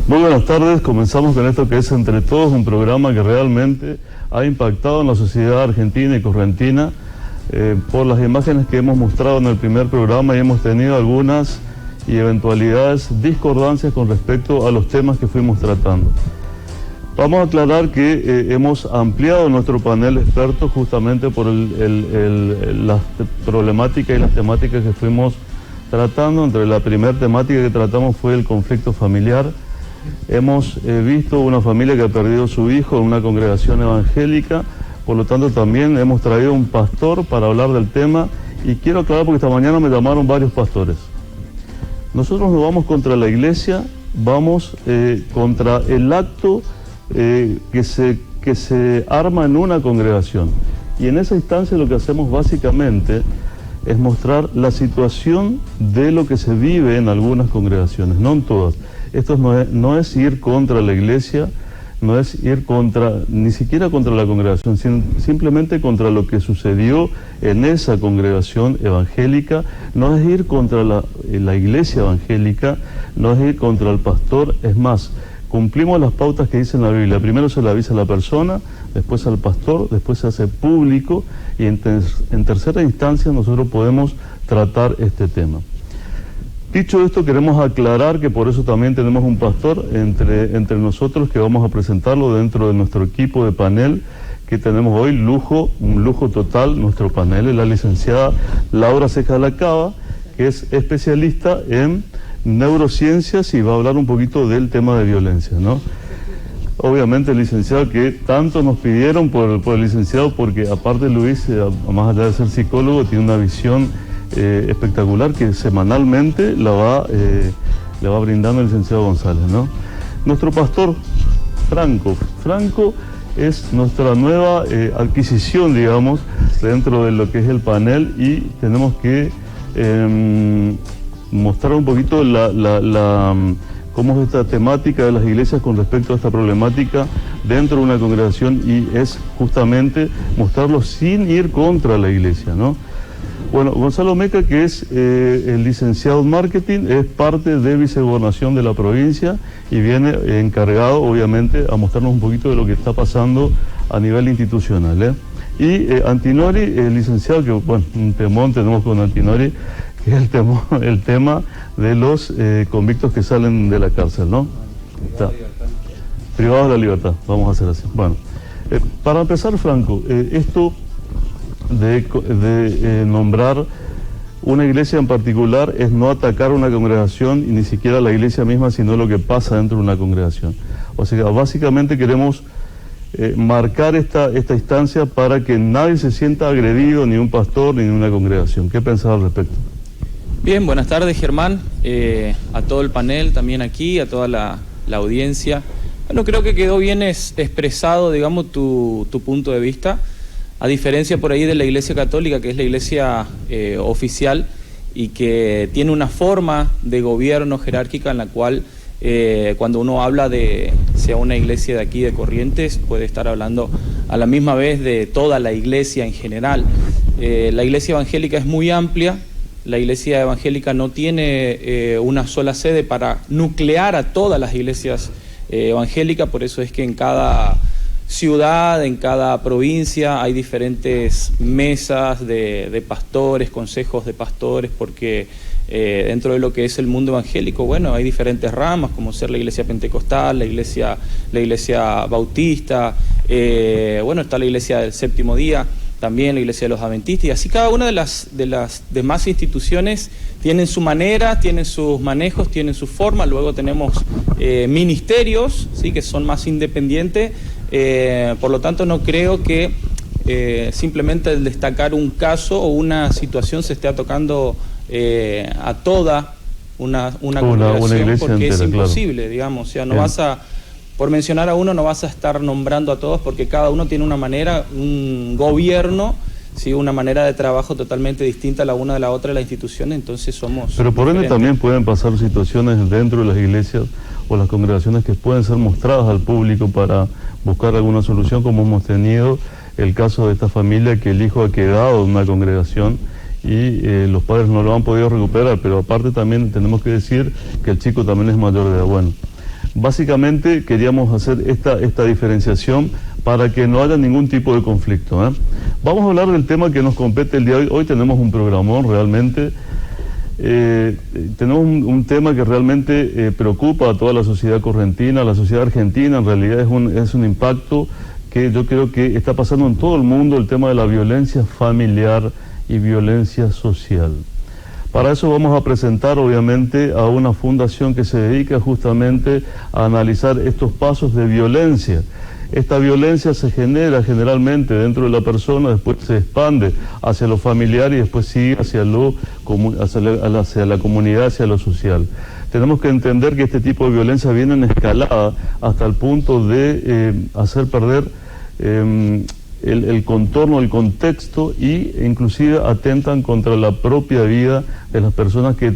Muy buenas tardes, comenzamos con esto que es Entre Todos, un programa que realmente ha impactado en la sociedad argentina y correntina por las imágenes que hemos mostrado en el primer programa, y hemos tenido algunas y eventualidades, discordancias con respecto a los temas que fuimos tratando. Vamos a aclarar que hemos ampliado nuestro panel de expertos justamente por las problemáticas y las temáticas que fuimos tratando. Entre la primera temática que tratamos fue el conflicto familiar. Hemos visto una familia que ha perdido a su hijo en una congregación evangélica, por lo tanto también hemos traído un pastor para hablar del tema, y quiero aclarar porque esta mañana me llamaron varios pastores. Nosotros no vamos contra la iglesia, vamos contra el acto que se arma en una congregación, y en esa instancia lo que hacemos básicamente es mostrar la situación de lo que se vive en algunas congregaciones, no en todas. Esto no es ir contra la iglesia, no es ir ni siquiera contra la congregación, simplemente contra lo que sucedió en esa congregación evangélica. No es ir contra la iglesia evangélica, no es ir contra el pastor. Es más, cumplimos las pautas que dice en la Biblia. Primero se le avisa a la persona, después al pastor, después se hace público, y en tercera instancia nosotros podemos tratar este tema. Dicho esto, queremos aclarar que por eso también tenemos un pastor entre nosotros, que vamos a presentarlo dentro de nuestro equipo de panel que tenemos hoy. Un lujo total nuestro panel. Es la licenciada Laura Ceja de la Cava, que es especialista en neurociencias y va a hablar un poquito del tema de violencia, ¿no? Obviamente el licenciado que tanto nos pidieron por el licenciado, porque aparte Luis, más allá de ser psicólogo, tiene una visión espectacular que semanalmente le va brindando el licenciado González, ¿no? Nuestro pastor Franco es nuestra nueva adquisición, digamos, dentro de lo que es el panel, y tenemos que mostrar un poquito cómo es esta temática de las iglesias con respecto a esta problemática dentro de una congregación, y es justamente mostrarlo sin ir contra la iglesia, ¿no? Bueno, Gonzalo Meca, que es el licenciado en marketing, es parte de vicegobernación de la provincia y viene encargado, obviamente, a mostrarnos un poquito de lo que está pasando a nivel institucional, Y Antinori, el licenciado, que bueno, un temón tenemos con Antinori, que es el tema de los convictos que salen de la cárcel, ¿no? Privados de la libertad, vamos a hacer así. Bueno, para empezar, Franco, esto de nombrar una iglesia en particular es no atacar una congregación, y ni siquiera la iglesia misma, sino lo que pasa dentro de una congregación. O sea, básicamente queremos marcar esta instancia para que nadie se sienta agredido, ni un pastor, ni una congregación. ¿Qué pensás al respecto? Bien, buenas tardes, Germán, a todo el panel también aquí, a toda la audiencia. Bueno, creo que quedó bien expresado, digamos, tu punto de vista, a diferencia por ahí de la Iglesia Católica, que es la iglesia oficial y que tiene una forma de gobierno jerárquica en la cual cuando uno habla de sea una iglesia de aquí de Corrientes, puede estar hablando a la misma vez de toda la iglesia en general. La iglesia evangélica es muy amplia. La iglesia evangélica no tiene una sola sede para nuclear a todas las iglesias evangélicas, por eso es que en cada ciudad, en cada provincia hay diferentes mesas de pastores, consejos de pastores, porque dentro de lo que es el mundo evangélico, bueno, hay diferentes ramas, como ser la iglesia pentecostal, la iglesia bautista, bueno, está la iglesia del séptimo día, también la iglesia de los adventistas, y así cada una de las demás instituciones tienen su manera, tienen sus manejos, tienen su forma. Luego tenemos ministerios, ¿sí?, que son más independientes, por lo tanto no creo que simplemente el destacar un caso o una situación se esté tocando a toda una congregación, porque entera, es imposible, claro. Digamos, o sea, no vas a... Por mencionar a uno, no vas a estar nombrando a todos, porque cada uno tiene una manera, un gobierno, ¿sí?, una manera de trabajo totalmente distinta a la una de la otra de la institución, entonces somos... Pero por ende también pueden pasar situaciones dentro de las iglesias o las congregaciones que pueden ser mostradas al público para buscar alguna solución, como hemos tenido el caso de esta familia que el hijo ha quedado en una congregación y los padres no lo han podido recuperar, pero aparte también tenemos que decir que el chico también es mayor de edad. Bueno, Básicamente queríamos hacer esta diferenciación para que no haya ningún tipo de conflicto, ¿eh? Vamos a hablar del tema que nos compete el día de hoy. Hoy tenemos un programón realmente. Tenemos un tema que realmente preocupa a toda la sociedad correntina, a la sociedad argentina. En realidad es un impacto que yo creo que está pasando en todo el mundo, el tema de la violencia familiar y violencia social. Para eso vamos a presentar obviamente a una fundación que se dedica justamente a analizar estos pasos de violencia. Esta violencia se genera generalmente dentro de la persona, después se expande hacia lo familiar y después sigue hacia la comunidad, hacia lo social. Tenemos que entender que este tipo de violencia viene en escalada hasta el punto de hacer perder el contorno, el contexto, y inclusive atentan contra la propia vida de las personas que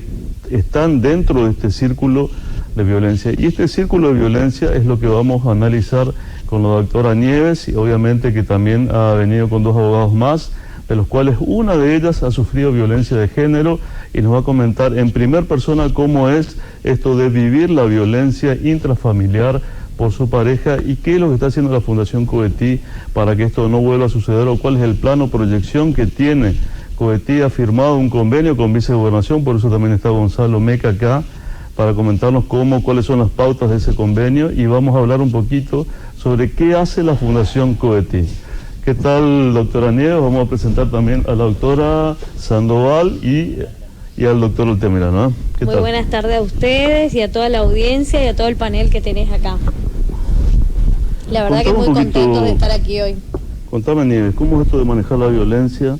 están dentro de este círculo de violencia. Y este círculo de violencia es lo que vamos a analizar con la doctora Nieves, y obviamente que también ha venido con 2 abogados más, de los cuales una de ellas ha sufrido violencia de género y nos va a comentar en primera persona cómo es esto de vivir la violencia intrafamiliar por su pareja y qué es lo que está haciendo la Fundación Covetí para que esto no vuelva a suceder, o cuál es el plano, proyección que tiene. Covetí ha firmado un convenio con Vicegobernación, por eso también está Gonzalo Meca acá, para comentarnos cuáles son las pautas de ese convenio, y vamos a hablar un poquito sobre qué hace la Fundación Covetí. ¿Qué tal, doctora Nieves? Vamos a presentar también a la doctora Sandoval y al doctor Altamirano, ¿eh? Muy buenas tardes a ustedes y a toda la audiencia y a todo el panel que tenés acá. La verdad que muy contentos de estar aquí hoy. Contame, Nieves, ¿cómo es esto de manejar la violencia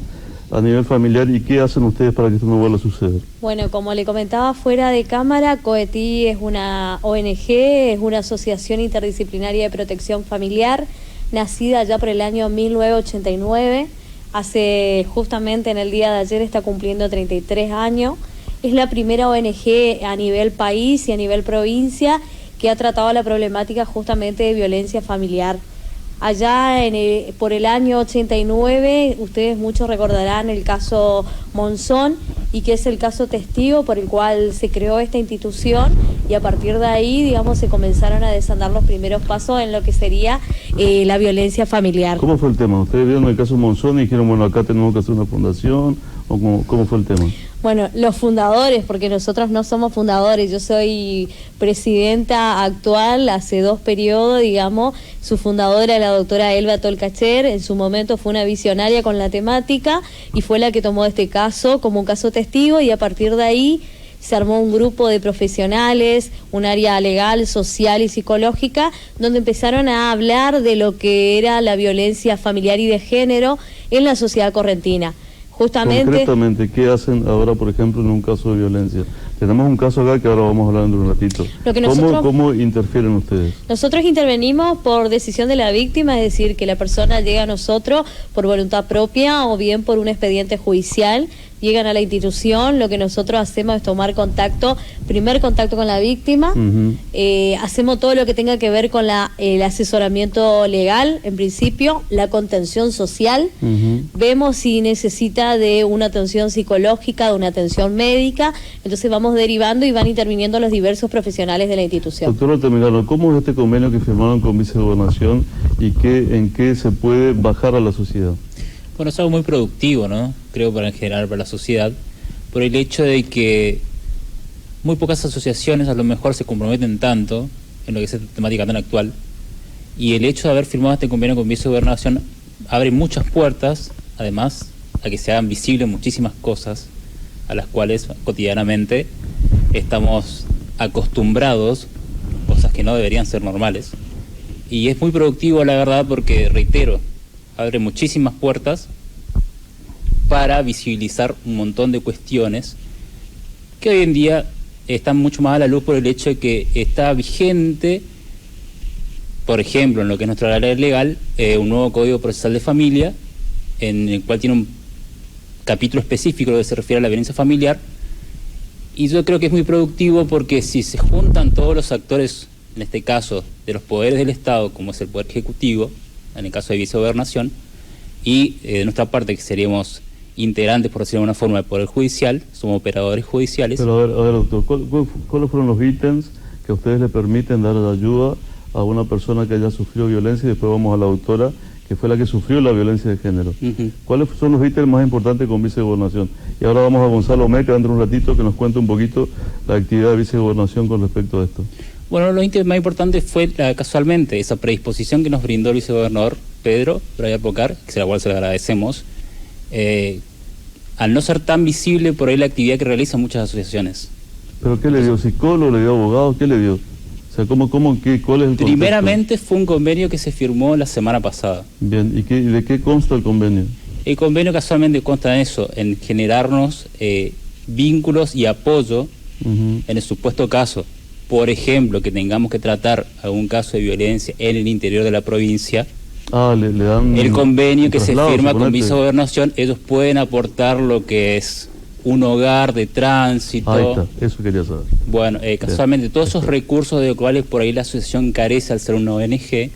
a nivel familiar y qué hacen ustedes para que esto no vuelva a suceder? Bueno, como le comentaba fuera de cámara, Covetí es una ONG, es una asociación interdisciplinaria de protección familiar, nacida ya por el año 1989, justamente en el día de ayer está cumpliendo 33 años, es la primera ONG a nivel país y a nivel provincia que ha tratado la problemática justamente de violencia familiar. Allá por el año 89, ustedes muchos recordarán el caso Monzón, y que es el caso testigo por el cual se creó esta institución, y a partir de ahí, digamos, se comenzaron a desandar los primeros pasos en lo que sería la violencia familiar. ¿Cómo fue el tema? ¿Ustedes vieron el caso Monzón y dijeron, bueno, acá tenemos que hacer una fundación? ¿O cómo fue el tema? Bueno, los fundadores, porque nosotros no somos fundadores, yo soy presidenta actual hace 2 periodos, digamos, su fundadora, la doctora Elba Tolcacher, en su momento fue una visionaria con la temática y fue la que tomó este caso como un caso testigo, y a partir de ahí se armó un grupo de profesionales, un área legal, social y psicológica, donde empezaron a hablar de lo que era la violencia familiar y de género en la sociedad correntina. Justamente, concretamente, ¿qué hacen ahora, por ejemplo, en un caso de violencia? Tenemos un caso acá que ahora vamos a hablar en un ratito. ¿Cómo interfieren ustedes? Nosotros intervenimos por decisión de la víctima, es decir, que la persona llega a nosotros por voluntad propia o bien por un expediente judicial. Llegan a la institución, lo que nosotros hacemos es tomar primer contacto con la víctima, hacemos todo lo que tenga que ver con el asesoramiento legal, en principio, la contención social, vemos si necesita de una atención psicológica, de una atención médica, entonces vamos derivando y van interviniendo los diversos profesionales de la institución. Doctor Altamirano, ¿cómo es este convenio que firmaron con Vicegobernación y en qué se puede bajar a la sociedad? Bueno, es algo muy productivo, ¿no? Creo en general para la sociedad, por el hecho de que muy pocas asociaciones a lo mejor se comprometen tanto en lo que es esta temática tan actual, y el hecho de haber firmado este convenio con Vicegobernación abre muchas puertas, además, a que se hagan visibles muchísimas cosas a las cuales cotidianamente estamos acostumbrados, cosas que no deberían ser normales, y es muy productivo, la verdad, porque, reitero, abre muchísimas puertas para visibilizar un montón de cuestiones que hoy en día están mucho más a la luz por el hecho de que está vigente, por ejemplo, en lo que es nuestra área legal, un nuevo Código Procesal de Familia, en el cual tiene un capítulo específico que se refiere a la violencia familiar, y yo creo que es muy productivo porque si se juntan todos los actores, en este caso, de los poderes del Estado, como es el Poder Ejecutivo, en el caso de Vicegobernación, y de nuestra parte, que seríamos integrantes, por decirlo de alguna forma, del Poder Judicial, somos operadores judiciales. Pero a ver, doctor, ¿cuáles fueron los ítems que que a ustedes le permiten dar ayuda a una persona que haya sufrido violencia, y después vamos a la doctora, que fue la que sufrió la violencia de género. ¿Cuáles son los ítems más importantes con Vicegobernación? Y ahora vamos a Gonzalo Meca, dentro de un ratito, que nos cuente un poquito la actividad de Vicegobernación con respecto a esto. Bueno, lo ítem más importante fue casualmente esa predisposición que nos brindó el vicegobernador Pedro Braya Pocar, que la cual se le agradecemos, al no ser tan visible por ahí la actividad que realizan muchas asociaciones. ¿Pero qué le dio? ¿Psicólogo? ¿Le dio abogado? ¿Qué le dio? O sea, ¿cuál es el contexto? Primeramente fue un convenio que se firmó la semana pasada. Bien, ¿y de qué consta el convenio? El convenio casualmente consta en eso, en generarnos vínculos y apoyo en el supuesto caso. Por ejemplo, que tengamos que tratar algún caso de violencia en el interior de la provincia. Le dan el convenio que se firma con suponete. Vicegobernación, ellos pueden aportar lo que es un hogar de tránsito. Ahí está, eso quería saber. Bueno, casualmente todos esos recursos de los cuales por ahí la asociación carece al ser una ONG,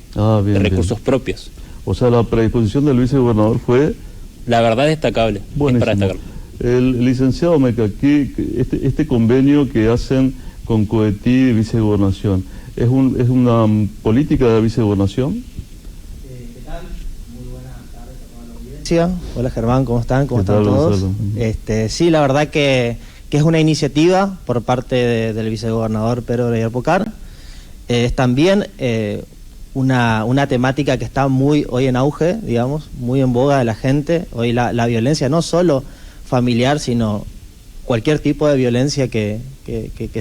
de recursos propios. O sea, la predisposición del vicegobernador fue... La verdad es destacable. Buenísimo. Es para destacarlo. El licenciado Meca, este convenio que hacen con Coetí y Vicegobernación, ¿es una política de la Vicegobernación? ¿Qué tal? Muy buenas tardes a toda la audiencia. Hola Germán, ¿cómo están? ¿Cómo están todos? Sí, la verdad que es una iniciativa por parte del vicegobernador Pedro Braya Pocar. Es también una temática que está muy hoy en auge, digamos, muy en boga de la gente. Hoy la violencia, no solo familiar, sino cualquier tipo de violencia que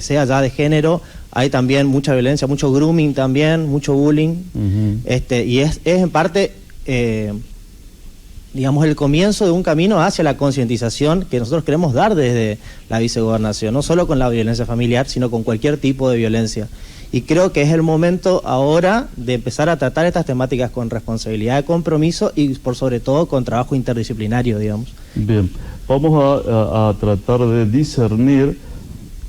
sea ya de género. Hay también mucha violencia, mucho grooming también, mucho bullying. Y es en parte, digamos, el comienzo de un camino hacia la concientización que nosotros queremos dar desde la Vicegobernación, no solo con la violencia familiar, sino con cualquier tipo de violencia. Y creo que es el momento ahora de empezar a tratar estas temáticas con responsabilidad de compromiso y por sobre todo con trabajo interdisciplinario, digamos. Bien, vamos a tratar de discernir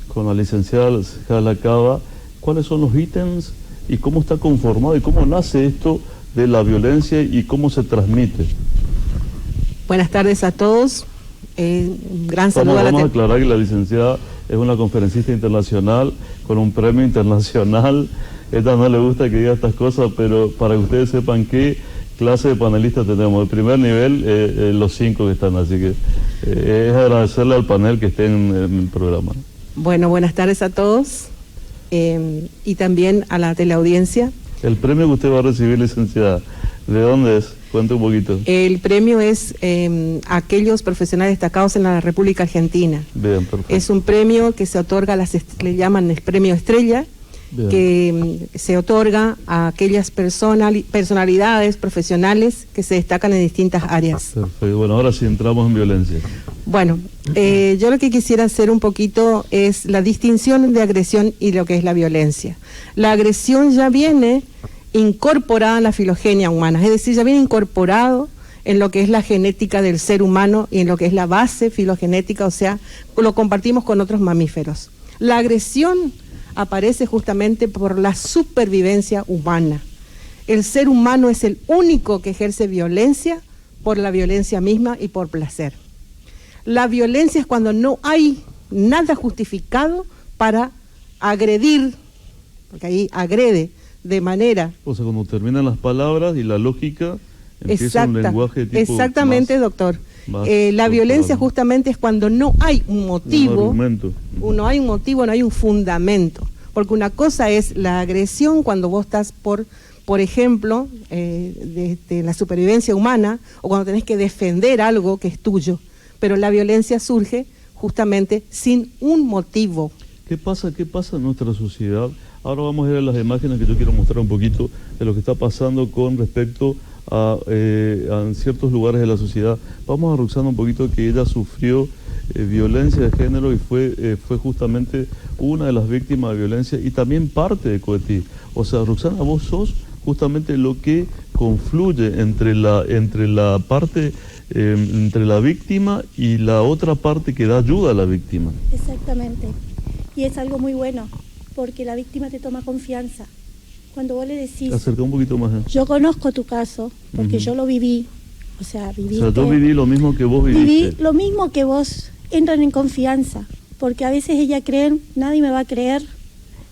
con la licenciada Cejada Cava cuáles son los ítems y cómo está conformado y cómo nace esto de la violencia y cómo se transmite. Buenas tardes a todos. Gran saludo Vamos a aclarar que la licenciada es una conferencista internacional con un premio internacional. Esta no le gusta que diga estas cosas, pero para que ustedes sepan qué clase de panelistas tenemos. El primer nivel, los 5 que están, así que es agradecerle al panel que esté en el programa. Bueno, buenas tardes a todos y también a la teleaudiencia. El premio que usted va a recibir, licenciada, ¿de dónde es? Cuente un poquito. El premio es aquellos profesionales destacados en la República Argentina. Bien, perfecto. Es un premio que se otorga, le llaman el premio Estrella, bien, que se otorga a aquellas personalidades profesionales que se destacan en distintas áreas. Perfecto. Bueno, ahora sí entramos en violencia. Bueno, yo lo que quisiera hacer un poquito es la distinción de agresión y lo que es la violencia. La agresión ya viene incorporada en la filogenia humana, es decir, ya viene incorporado en lo que es la genética del ser humano y en lo que es la base filogenética, o sea, lo compartimos con otros mamíferos. La agresión aparece justamente por la supervivencia humana. El ser humano es el único que ejerce violencia por la violencia misma y por placer. La violencia es cuando no hay nada justificado para agredir, porque ahí agrede de manera... O sea, cuando terminan las palabras y la lógica, empieza un lenguaje tipo... Exactamente, más, doctor. La violencia justamente es cuando no hay un motivo, no hay un motivo, no hay un fundamento. Porque una cosa es la agresión cuando vos estás por ejemplo, de la supervivencia humana, o cuando tenés que defender algo que es tuyo. Pero la violencia surge justamente sin un motivo. ¿Qué pasa en nuestra sociedad? Ahora vamos a ver las imágenes que yo quiero mostrar un poquito de lo que está pasando con respecto a ciertos lugares de la sociedad. Vamos a Roxana un poquito, que ella sufrió violencia de género y fue justamente una de las víctimas de violencia y también parte de Coetí. O sea, Roxana, vos sos justamente lo que confluye entre la parte, entre la víctima y la otra parte que da ayuda a la víctima. Exactamente. Y es algo muy bueno, porque la víctima te toma confianza. Cuando vos le decís... Acerca un poquito más. Yo conozco tu caso, porque yo lo viví. O sea, yo viví lo mismo que vos viviste. Viví lo mismo que vos. Entran en confianza, porque a veces ellas creen, nadie me va a creer,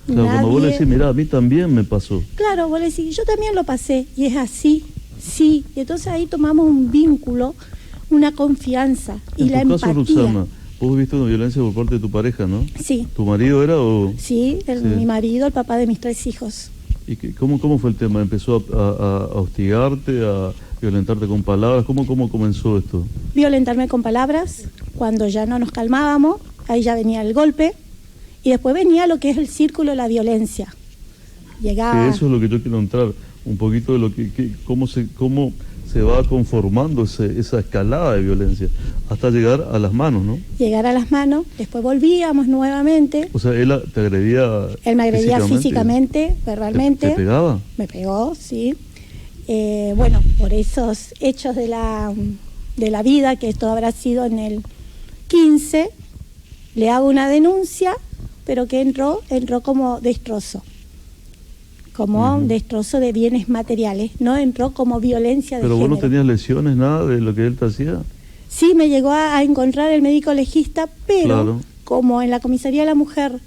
Claro, cuando vos le decís, mirá, a mí también me pasó. Claro, vos le decís, yo también lo pasé, y es así, sí. Y entonces ahí tomamos un vínculo, una confianza y la empatía. En tu caso, Roxana, vos viste una violencia por parte de tu pareja, ¿no? Sí. ¿Tu marido era o...? Sí, mi marido, el papá de mis 3 hijos. ¿Y cómo fue el tema? ¿Empezó a hostigarte, a violentarte con palabras? ¿Cómo comenzó esto? Violentarme con palabras, cuando ya no nos calmábamos, ahí ya venía el golpe, y después venía lo que es el círculo de la violencia. Llegaba... Eso es lo que yo quiero entrar, un poquito de lo cómo se va conformando esa escalada de violencia, hasta llegar a las manos, ¿no? Llegar a las manos, después volvíamos nuevamente. O sea, él te agredía... Él me agredía físicamente, verbalmente. ¿Te pegaba? Me pegó, sí. Bueno, por esos hechos de la vida, que esto habrá sido en el 15, le hago una denuncia, pero que entró como destrozo. Como destrozo de bienes materiales, no entró como violencia de género. ¿Pero vos no tenías lesiones, nada de lo que él te hacía? Sí, me llegó a encontrar el médico legista, pero claro, como en la comisaría de la mujer,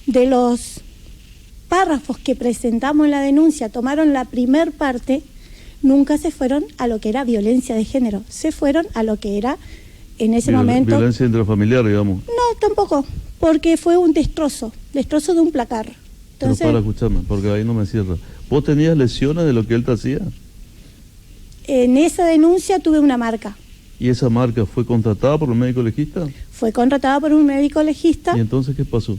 de los párrafos que presentamos en la denuncia, tomaron la primer parte, nunca se fueron a lo que era violencia de género, se fueron a lo que era en ese momento... Violencia intrafamiliar, digamos. No, tampoco, porque fue un destrozo de un placar. Entonces, pero para escucharme, porque ahí no me cierra. ¿Vos tenías lesiones de lo que él te hacía? En esa denuncia tuve una marca. ¿Y esa marca fue contratada por un médico legista? Fue contratada por un médico legista. ¿Y entonces qué pasó?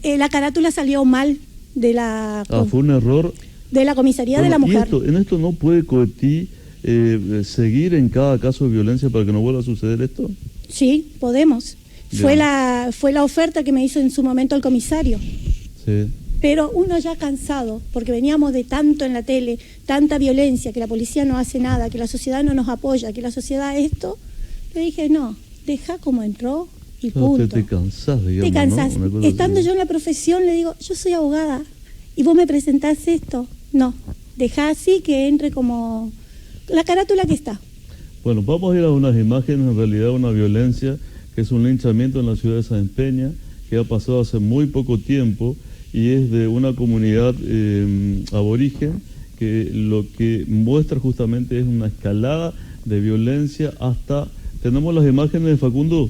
La carátula salió mal de la... fue un error. De la comisaría de la mujer. ¿En esto no puede Coetí seguir en cada caso de violencia para que no vuelva a suceder esto? Sí, podemos. Fue la oferta que me hizo en su momento el comisario. Sí. Pero uno ya cansado, porque veníamos de tanto en la tele, tanta violencia, que la policía no hace nada, que la sociedad no nos apoya, que la sociedad esto, le dije, no, deja como entró y punto. Te cansás, digamos, te cansás. ¿no? Estando yo en la profesión, le digo, yo soy abogada, y vos me presentás esto. No, deja así que entre como la carátula que está. Bueno, vamos a ir a unas imágenes, en realidad una violencia, que es un linchamiento en la ciudad de Sáenz Peña, que ha pasado hace muy poco tiempo, y es de una comunidad aborigen, que lo que muestra justamente es una escalada de violencia hasta... ¿Tenemos las imágenes de Facundo?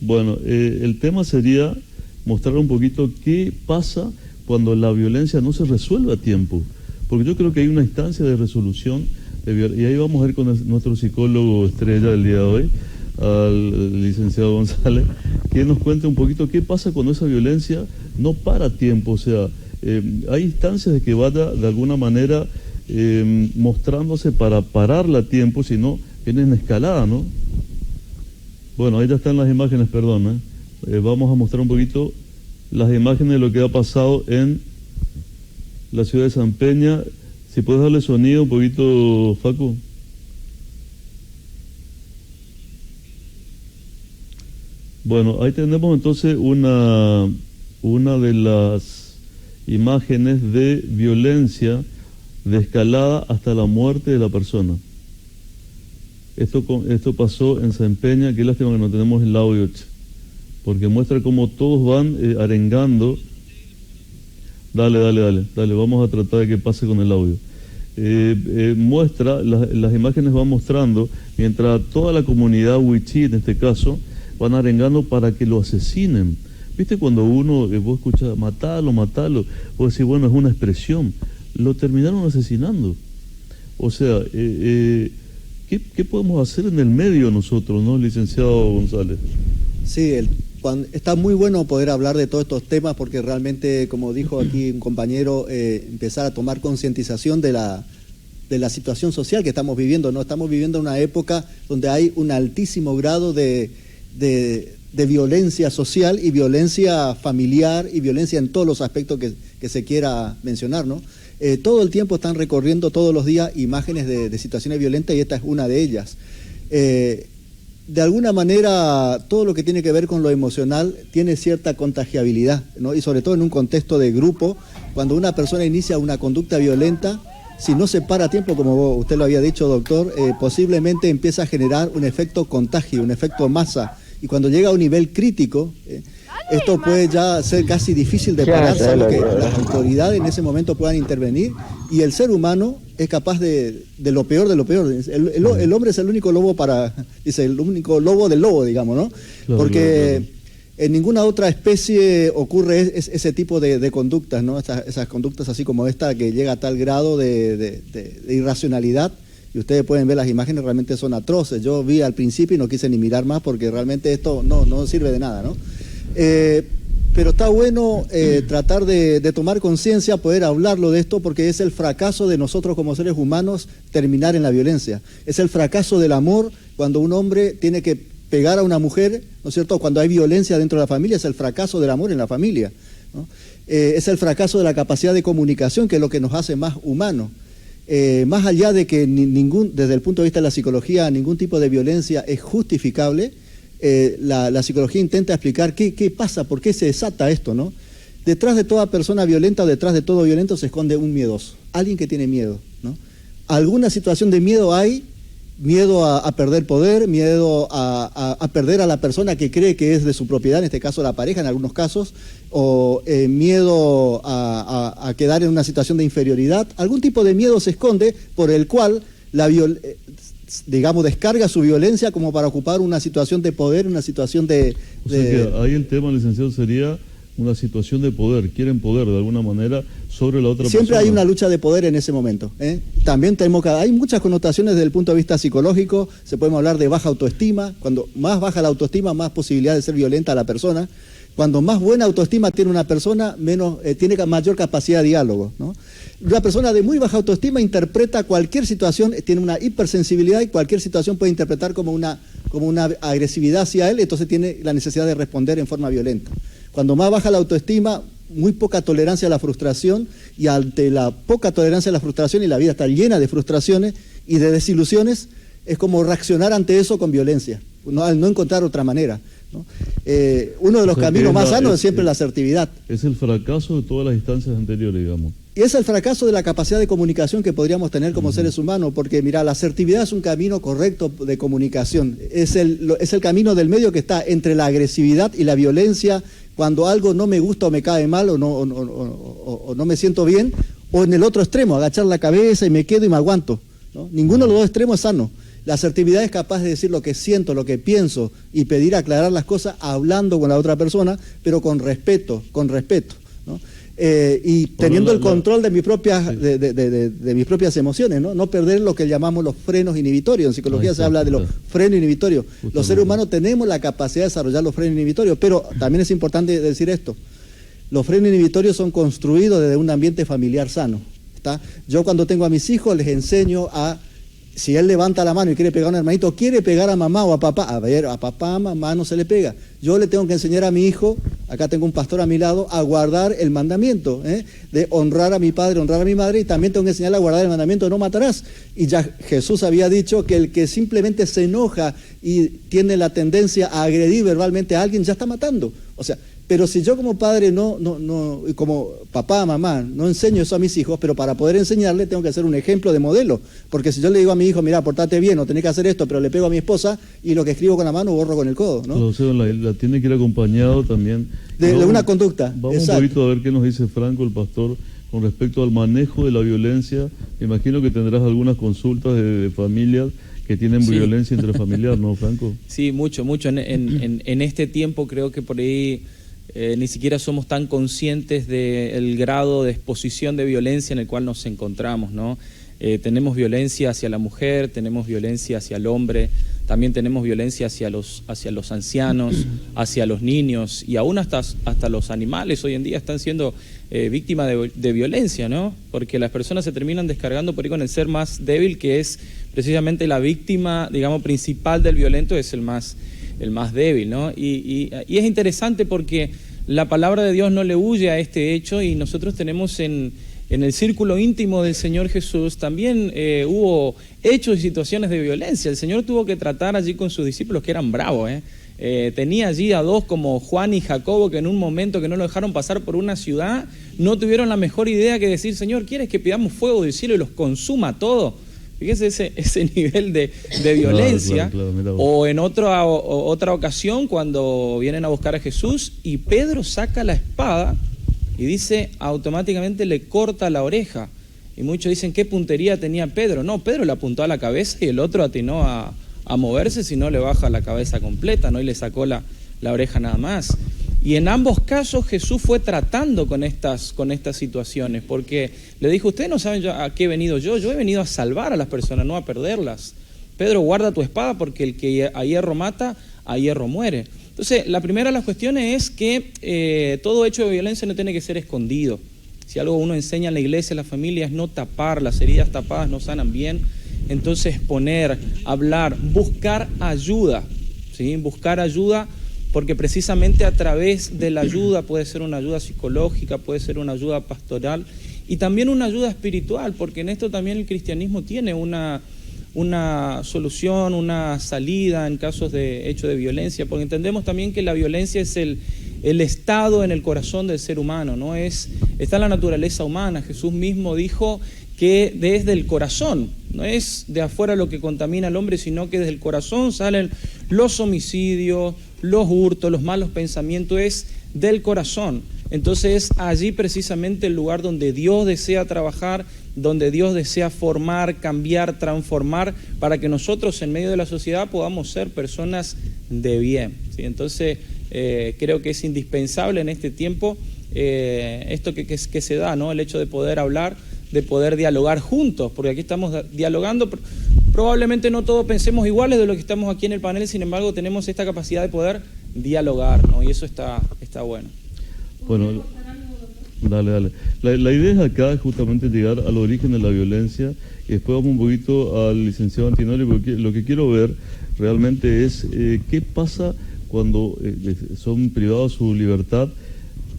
Bueno, el tema sería mostrar un poquito qué pasa cuando la violencia no se resuelve a tiempo, porque yo creo que hay una instancia de resolución y ahí vamos a ir con nuestro psicólogo estrella del día de hoy, al licenciado González, que nos cuente un poquito qué pasa cuando esa violencia no para a tiempo. O sea, hay instancias de que vaya de alguna manera mostrándose para pararla a tiempo, si no, viene en escalada, ¿no? Bueno, ahí ya están las imágenes, perdón, vamos a mostrar un poquito las imágenes de lo que ha pasado en la ciudad de Sáenz Peña. Si puedes darle sonido un poquito, Facu. Bueno, ahí tenemos entonces una de las imágenes de violencia de escalada hasta la muerte de la persona. Esto pasó en Sáenz Peña, qué lástima que no tenemos el audio, porque muestra cómo todos van arengando. Dale, vamos a tratar de que pase con el audio. Muestra, las imágenes van mostrando, mientras toda la comunidad wichí, en este caso, van arengando para que lo asesinen. ¿Viste cuando vos escuchás, matalo, vos decís, bueno, es una expresión? Lo terminaron asesinando. O sea, ¿qué podemos hacer en el medio nosotros, no, licenciado González? Sí, está muy bueno poder hablar de todos estos temas porque realmente, como dijo aquí un compañero, empezar a tomar concientización de la situación social que estamos viviendo, ¿no? Estamos viviendo una época donde hay un altísimo grado de violencia social y violencia familiar y violencia en todos los aspectos que se quiera mencionar, ¿no? Todo el tiempo están recorriendo todos los días imágenes de situaciones violentas y esta es una de ellas. De alguna manera, todo lo que tiene que ver con lo emocional tiene cierta contagiabilidad, ¿no? Y sobre todo en un contexto de grupo, cuando una persona inicia una conducta violenta, si no se para a tiempo, como usted lo había dicho, doctor, posiblemente empieza a generar un efecto contagio, un efecto masa, Y cuando llega a un nivel crítico, esto puede ya ser casi difícil de parar, salvo que las autoridades en ese momento puedan intervenir, y el ser humano es capaz de lo peor de lo peor. El hombre es el único lobo el único lobo del lobo, digamos, ¿no? Porque en ninguna otra especie ocurre ese tipo de conductas, ¿no? Esas conductas así como esta, que llega a tal grado de irracionalidad, y ustedes pueden ver las imágenes, realmente son atroces. Yo vi al principio y no quise ni mirar más porque realmente esto no sirve de nada, ¿no? Pero está bueno tratar de tomar conciencia, poder hablarlo de esto, porque es el fracaso de nosotros como seres humanos terminar en la violencia. Es el fracaso del amor cuando un hombre tiene que pegar a una mujer, ¿no es cierto? Cuando hay violencia dentro de la familia, es el fracaso del amor en la familia, ¿no? Es el fracaso de la capacidad de comunicación, que es lo que nos hace más humanos. Más allá de que desde el punto de vista de la psicología, ningún tipo de violencia es justificable, la psicología intenta explicar qué pasa, por qué se desata esto, ¿no? Detrás de toda persona violenta o detrás de todo violento se esconde un miedoso, alguien que tiene miedo, ¿no? Alguna situación de miedo hay, miedo a perder poder, miedo a perder a la persona que cree que es de su propiedad, en este caso la pareja en algunos casos, o miedo a quedar en una situación de inferioridad. Algún tipo de miedo se esconde por el cual descarga su violencia como para ocupar una situación de poder, una situación de... O sea que ahí el tema, licenciado, sería una situación de poder, quieren poder de alguna manera sobre la otra persona. Siempre hay una lucha de poder en ese momento, ¿eh? También hay muchas connotaciones desde el punto de vista psicológico. Se puede hablar de baja autoestima. Cuando más baja la autoestima, más posibilidad de ser violenta a la persona. Cuando más buena autoestima tiene una persona, tiene mayor capacidad de diálogo, ¿no? Una persona de muy baja autoestima interpreta cualquier situación, tiene una hipersensibilidad, y cualquier situación puede interpretar como una agresividad hacia él, entonces tiene la necesidad de responder en forma violenta. Cuando más baja la autoestima, muy poca tolerancia a la frustración, y ante la poca tolerancia a la frustración, y la vida está llena de frustraciones y de desilusiones, es como reaccionar ante eso con violencia, no encontrar otra manera, ¿no? Uno de los caminos más sanos es siempre la asertividad. Es el fracaso de todas las instancias anteriores, digamos. Y es el fracaso de la capacidad de comunicación que podríamos tener como seres humanos, porque mira, la asertividad es un camino correcto de comunicación, es el camino del medio que está entre la agresividad y la violencia, cuando algo no me gusta o me cae mal o no me siento bien, o en el otro extremo, agachar la cabeza y me quedo y me aguanto, ¿no? Ninguno de los dos extremos es sano. La asertividad es capaz de decir lo que siento, lo que pienso, y pedir aclarar las cosas hablando con la otra persona, pero con respeto, ¿no? Y teniendo el control de mis propias emociones, ¿no? No perder lo que llamamos los frenos inhibitorios. En psicología se habla de los frenos inhibitorios. Los seres humanos tenemos la capacidad de desarrollar los frenos inhibitorios, pero también es importante decir esto: los frenos inhibitorios son construidos desde un ambiente familiar sano, ¿está? Yo cuando tengo a mis hijos les enseño si él levanta la mano y quiere pegar a un hermanito, quiere pegar a mamá o a papá, a papá, a mamá no se le pega. Yo le tengo que enseñar a mi hijo, acá tengo un pastor a mi lado, a guardar el mandamiento, de honrar a mi padre, honrar a mi madre, y también tengo que enseñarle a guardar el mandamiento de no matarás. Y ya Jesús había dicho que el que simplemente se enoja y tiene la tendencia a agredir verbalmente a alguien, ya está matando. O sea, pero si yo como padre como papá, mamá, no enseño eso a mis hijos, pero para poder enseñarle tengo que ser un ejemplo de modelo. Porque si yo le digo a mi hijo, mira, portate bien, o tenés que hacer esto, pero le pego a mi esposa, y lo que escribo con la mano borro con el codo, ¿no? O sea, la tiene que ir acompañado también de una conducta. Vamos exacto. Un poquito a ver qué nos dice Franco, el pastor, con respecto al manejo de la violencia. Me imagino que tendrás algunas consultas de familias que tienen violencia intrafamiliar, ¿no, Franco? Sí, mucho. En este tiempo creo que por ahí ni siquiera somos tan conscientes del grado de exposición de violencia en el cual nos encontramos, ¿no? Tenemos violencia hacia la mujer, tenemos violencia hacia el hombre, también tenemos violencia hacia los ancianos, hacia los niños, y aún hasta los animales hoy en día están siendo víctimas de violencia, ¿no? Porque las personas se terminan descargando por ahí con el ser más débil, que es precisamente la víctima, digamos, principal del violento, es el más débil, ¿no? Y es interesante porque la palabra de Dios no le huye a este hecho, y nosotros tenemos en el círculo íntimo del Señor Jesús también hubo hechos y situaciones de violencia. El Señor tuvo que tratar allí con sus discípulos que eran bravos, tenía allí a dos como Juan y Jacobo, que en un momento que no lo dejaron pasar por una ciudad, no tuvieron la mejor idea que decir: Señor, ¿quieres que pidamos fuego del cielo y los consuma todo? Fíjese ese nivel de violencia. Claro, o en otra ocasión, cuando vienen a buscar a Jesús y Pedro saca la espada y dice, automáticamente le corta la oreja. Y muchos dicen, ¿qué puntería tenía Pedro? No, Pedro le apuntó a la cabeza y el otro atinó a moverse, si no le baja la cabeza completa, ¿no? Y le sacó la oreja nada más. Y en ambos casos Jesús fue tratando con estas situaciones, porque le dijo, ustedes no saben a qué he venido yo he venido a salvar a las personas, no a perderlas. Pedro, guarda tu espada, porque el que a hierro mata, a hierro muere. Entonces, la primera de las cuestiones es que todo hecho de violencia no tiene que ser escondido. Si algo uno enseña en la iglesia, en la familia, es no tapar, las heridas tapadas no sanan bien. Entonces, exponer, hablar, buscar ayuda, ¿sí? Buscar ayuda, porque precisamente a través de la ayuda, puede ser una ayuda psicológica, puede ser una ayuda pastoral y también una ayuda espiritual, porque en esto también el cristianismo tiene una solución, una salida en casos de hecho de violencia, porque entendemos también que la violencia es el estado en el corazón del ser humano, ¿no? Está en la naturaleza humana. Jesús mismo dijo que desde el corazón, no es de afuera lo que contamina al hombre, sino que desde el corazón salen los homicidios, los hurtos, los malos pensamientos, es del corazón. Entonces allí precisamente el lugar donde Dios desea trabajar, donde Dios desea formar, cambiar, transformar, para que nosotros en medio de la sociedad podamos ser personas de bien, ¿sí? Entonces creo que es indispensable en este tiempo esto que se da, ¿no? El hecho de poder hablar, de poder dialogar juntos, porque aquí estamos dialogando, probablemente no todos pensemos iguales de lo que estamos aquí en el panel, sin embargo tenemos esta capacidad de poder dialogar, ¿no? Y eso está bueno. Bueno, dale. La idea acá es justamente llegar al origen de la violencia y después vamos un poquito al licenciado Antinori, porque lo que quiero ver realmente es qué pasa cuando son privados de su libertad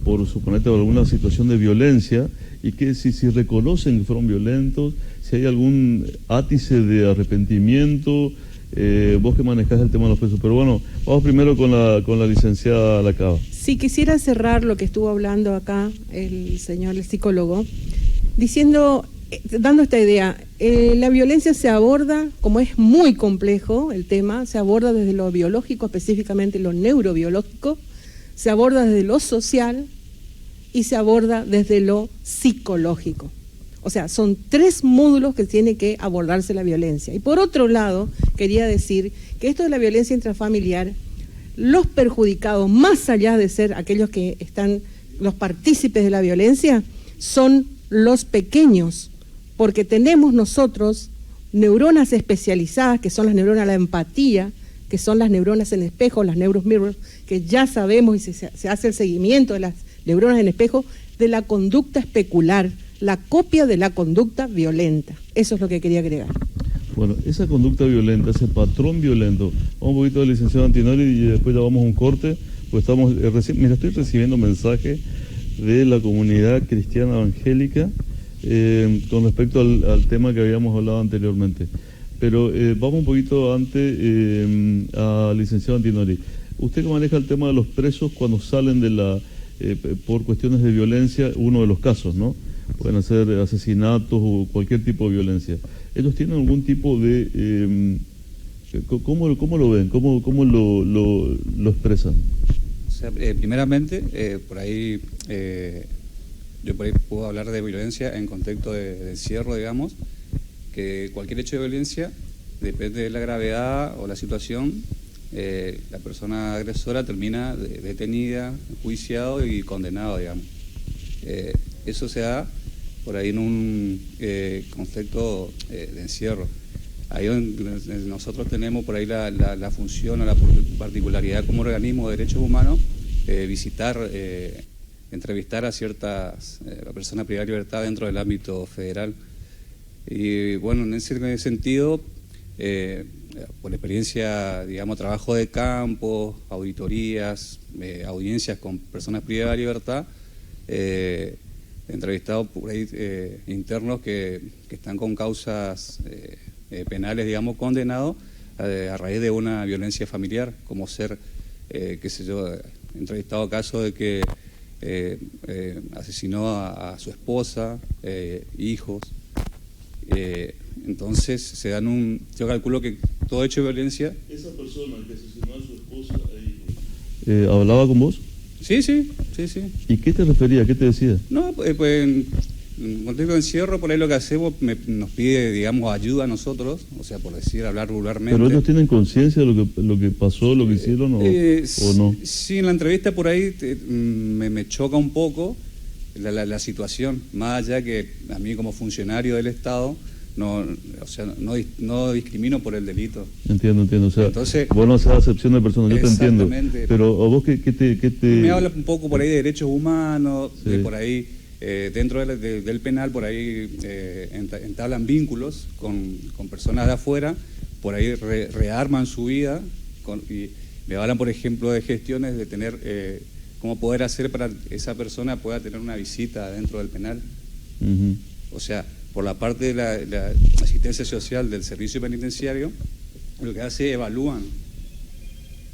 por suponete alguna situación de violencia, y que si reconocen que fueron violentos, si hay algún átice de arrepentimiento, vos que manejás el tema de los presos. Pero bueno, vamos primero con la licenciada Lacaba. Sí, quisiera cerrar lo que estuvo hablando acá el psicólogo, dando esta idea. La violencia se aborda, como es muy complejo el tema, se aborda desde lo biológico, específicamente lo neurobiológico, se aborda desde lo social y se aborda desde lo psicológico. O sea, son 3 módulos que tiene que abordarse la violencia. Y por otro lado, quería decir que esto de la violencia intrafamiliar, los perjudicados, más allá de ser aquellos que están los partícipes de la violencia, son los pequeños, porque tenemos nosotros neuronas especializadas, que son las neuronas de la empatía, que son las neuronas en espejo, las neuromirrors, que ya sabemos y se hace el seguimiento de las neuronas en espejo, de la conducta especular, la copia de la conducta violenta. Eso es lo que quería agregar. Bueno, esa conducta violenta, ese patrón violento, vamos un poquito al licenciado Antinori y después ya vamos a un corte, pues estamos estoy recibiendo mensajes de la comunidad cristiana evangélica con respecto al tema que habíamos hablado anteriormente. Pero vamos un poquito antes al licenciado Antinori. Usted que maneja el tema de los presos cuando salen por cuestiones de violencia, uno de los casos, ¿no? Pueden ser asesinatos o cualquier tipo de violencia. ¿Ellos tienen algún tipo de... ¿cómo lo ven? ¿Cómo lo expresan? O sea, primeramente, yo por ahí puedo hablar de violencia en contexto de encierro, digamos, que cualquier hecho de violencia, depende de la gravedad o la situación, la persona agresora termina detenida, enjuiciado y condenado, digamos. Eso se da por ahí en un contexto de encierro. Ahí nosotros tenemos por ahí la función o la particularidad como organismo de derechos humanos, entrevistar a ciertas personas privadas de libertad dentro del ámbito federal. Y bueno, en ese sentido, por experiencia, digamos, trabajo de campo, auditorías, audiencias con personas privadas de libertad, he entrevistado por ahí internos que están con causas penales, digamos, condenados a raíz de una violencia familiar, como ser, qué sé yo, he entrevistado casos de que asesinó a su esposa, hijos, Entonces se dan yo calculo que todo hecho de violencia... ¿Esa persona que asesinó a su esposa hablaba con vos? Sí. ¿Y qué te refería? ¿Qué te decía? No, pues en contexto de encierro, por ahí lo que hacemos nos pide, digamos, ayuda a nosotros, o sea, por decir, hablar vulgarmente. ¿Pero ellos tienen conciencia de lo que pasó, lo que hicieron o no? Sí, en la entrevista por ahí me choca un poco la situación, más allá que a mí como funcionario del Estado no discrimino por el delito. Entiendo. O sea, entonces, vos no haces acepción de personas, yo te entiendo. Pero ¿a vos qué te...? Me habla un poco por ahí de derechos humanos, sí. de por ahí, dentro del penal, por ahí entablan vínculos con personas de afuera, por ahí rearman su vida, y me hablan, por ejemplo, de gestiones de tener... cómo poder hacer para que esa persona pueda tener una visita dentro del penal. Uh-huh. O sea, por la parte de la asistencia social del servicio penitenciario, lo que hace, evalúan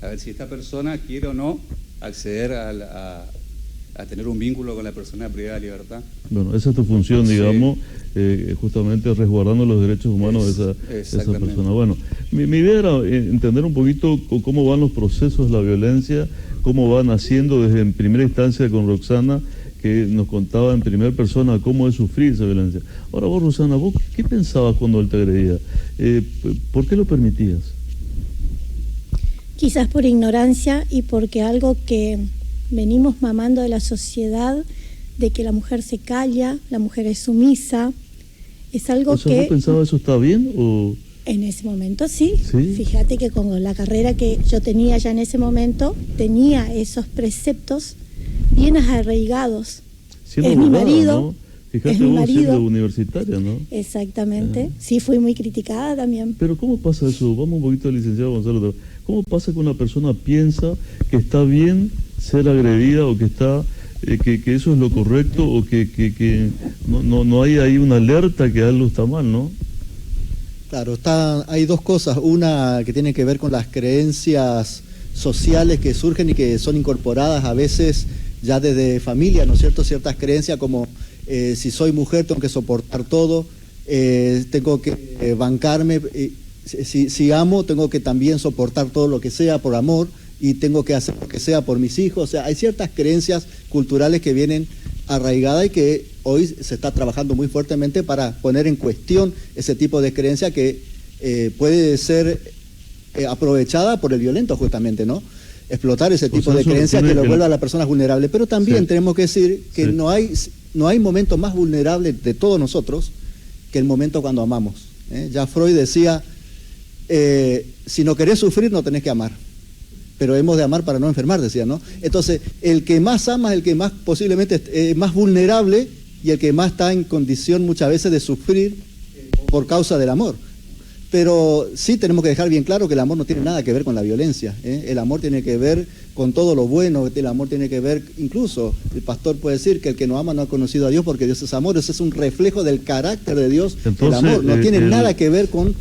a ver si esta persona quiere o no acceder a tener un vínculo con la persona privada de libertad. Bueno, esa es tu función, digamos, justamente resguardando los derechos humanos de esa persona. Bueno, mi idea era entender un poquito cómo van los procesos de la violencia, cómo van haciendo desde en primera instancia con Roxana, que nos contaba en primera persona cómo es sufrir esa violencia. Ahora vos, Roxana, ¿vos qué pensabas cuando él te agredía? ¿Por qué lo permitías? Quizás por ignorancia y porque algo que venimos mamando de la sociedad, de que la mujer se calla, la mujer es sumisa, es algo o sea, que... ¿vos pensabas eso está bien o...? En ese momento sí. Fíjate que con la carrera que yo tenía ya en ese momento, tenía esos preceptos bien arraigados. Siendo es abogada, mi marido, ¿no? Fíjate es mi vos marido. Siendo universitaria, ¿no? Exactamente. Sí, fui muy criticada también. Pero ¿cómo pasa eso? Vamos un poquito al licenciado Gonzalo. ¿Cómo pasa que una persona piensa que está bien ser agredida o que está que eso es lo correcto o que no hay ahí una alerta que algo está mal, ¿no? Claro, hay dos cosas. Una que tiene que ver con las creencias sociales que surgen y que son incorporadas a veces ya desde familia, ¿no es cierto? Ciertas creencias como si soy mujer tengo que soportar todo, tengo que bancarme, si amo tengo que también soportar todo lo que sea por amor y tengo que hacer lo que sea por mis hijos. O sea, hay ciertas creencias culturales que vienen arraigada y que hoy se está trabajando muy fuertemente para poner en cuestión ese tipo de creencia que puede ser aprovechada por el violento justamente, ¿no? Explotar ese tipo de creencias que lo vuelva a la persona vulnerable. Pero también tenemos que decir que no hay momento más vulnerable de todos nosotros que el momento cuando amamos. Ya Freud decía, si no querés sufrir no tenés que amar. Pero hemos de amar para no enfermar, decía, ¿no? Entonces, el que más ama es el que más posiblemente es más vulnerable y el que más está en condición muchas veces de sufrir por causa del amor. Pero sí tenemos que dejar bien claro que el amor no tiene nada que ver con la violencia, ¿eh? El amor tiene que ver con todo lo bueno, el amor tiene que ver, incluso el pastor puede decir que el que no ama no ha conocido a Dios porque Dios es amor. Ese es un reflejo del carácter de Dios. Entonces, el amor no tiene nada que ver con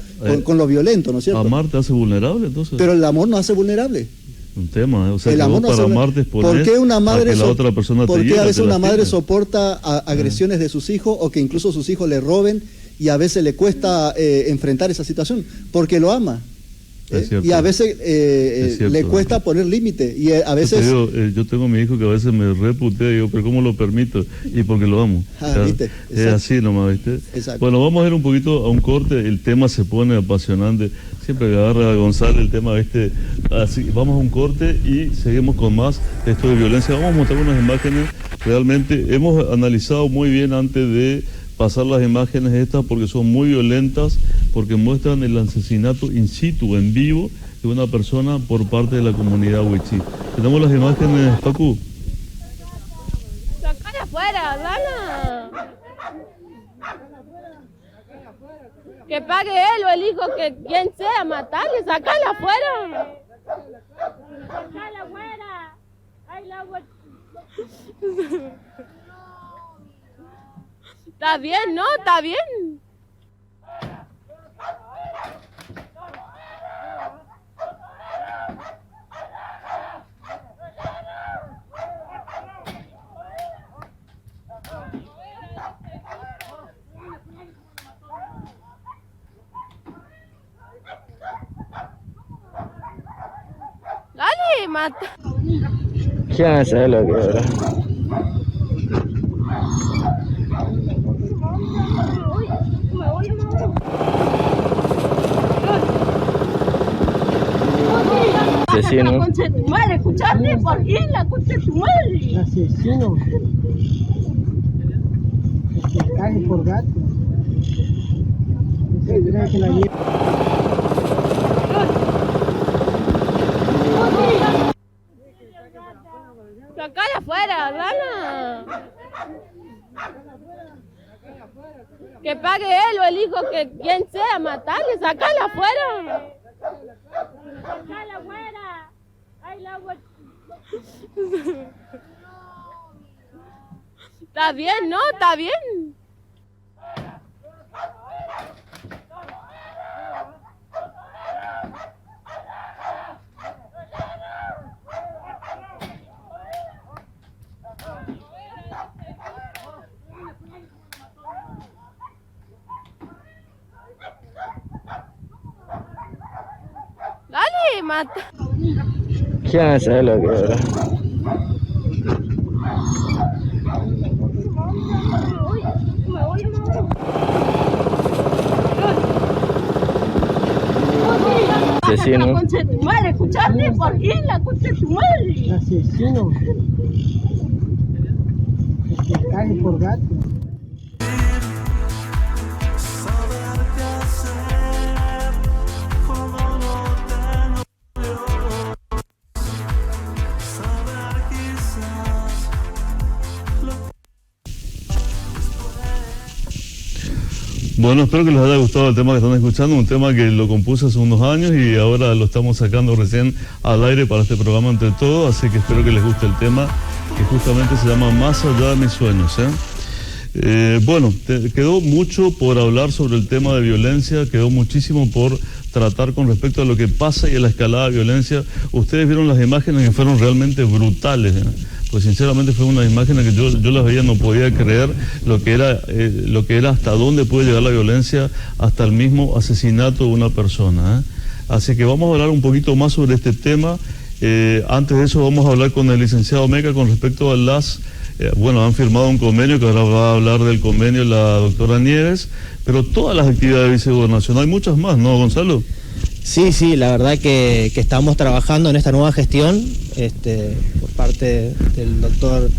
lo violento, ¿no es cierto? ¿Amar te hace vulnerable entonces? Pero el amor no hace vulnerable. Un tema, o sea, el que amor vos para amar te expones ¿por qué una madre a que la otra persona ¿por te qué hiera, a veces te una madre lastime? soporta agresiones de sus hijos o que incluso sus hijos le roben y a veces le cuesta enfrentar esa situación? Porque lo ama. Y a veces le cuesta poner límite y a veces... Yo tengo a mi hijo que a veces me reputea y digo, pero ¿cómo lo permito? Y porque lo amo. ¿viste? Es así nomás, ¿viste? Exacto. Bueno, vamos a ir un poquito a un corte, el tema se pone apasionante. Siempre que agarra a Gonzalo el tema así, vamos a un corte y seguimos con más de esto de violencia. Vamos a mostrar unas imágenes, realmente hemos analizado muy bien antes de pasar las imágenes estas porque son muy violentas, porque muestran el asesinato in situ, en vivo, de una persona por parte de la comunidad wichí. Tenemos las imágenes, Facu. ¡Sacala afuera, Dana! Que pague él o el hijo, que quien sea, matarle, sacala afuera. Sacala afuera. Ay, la agua. Está bien, ¿no? Está bien. matar. Ya sabes lo que era. Asesino. La concha de tu madre, ¿escuchaste? ¿Por qué la concha de tu madre? Asesino. Que se cague por gato. Se cree que la lleva. Sacala afuera, Rana. Que pague él o el hijo, que quien sea, matarle, sacala afuera. Sacala afuera. Ay, la agua. Está bien, ¿no? Está bien. Dale, mata. Ya sabes lo que era. Asesino. La concha de tu madre, ¿escuchaste? ¿Por qué la concha de tu madre? Asesino. Que se cague por gato. Bueno, espero que les haya gustado el tema que están escuchando, un tema que lo compuse hace unos años y ahora lo estamos sacando recién al aire para este programa Entre Todos, así que espero que les guste el tema, que justamente se llama Más allá de mis sueños. Bueno, quedó mucho por hablar sobre el tema de violencia, quedó muchísimo por tratar con respecto a lo que pasa y a la escalada de violencia. Ustedes vieron las imágenes que fueron realmente brutales, pues sinceramente fue una imagen que yo las veía, no podía creer lo que era hasta dónde puede llegar la violencia, hasta el mismo asesinato de una persona. Así que vamos a hablar un poquito más sobre este tema. Antes de eso vamos a hablar con el licenciado Meca con respecto a las... bueno, han firmado un convenio, que ahora va a hablar del convenio la doctora Nieves, pero todas las actividades de vicegobernación, hay muchas más, ¿no, Gonzalo? Sí, la verdad que estamos trabajando en esta nueva gestión por parte del doctor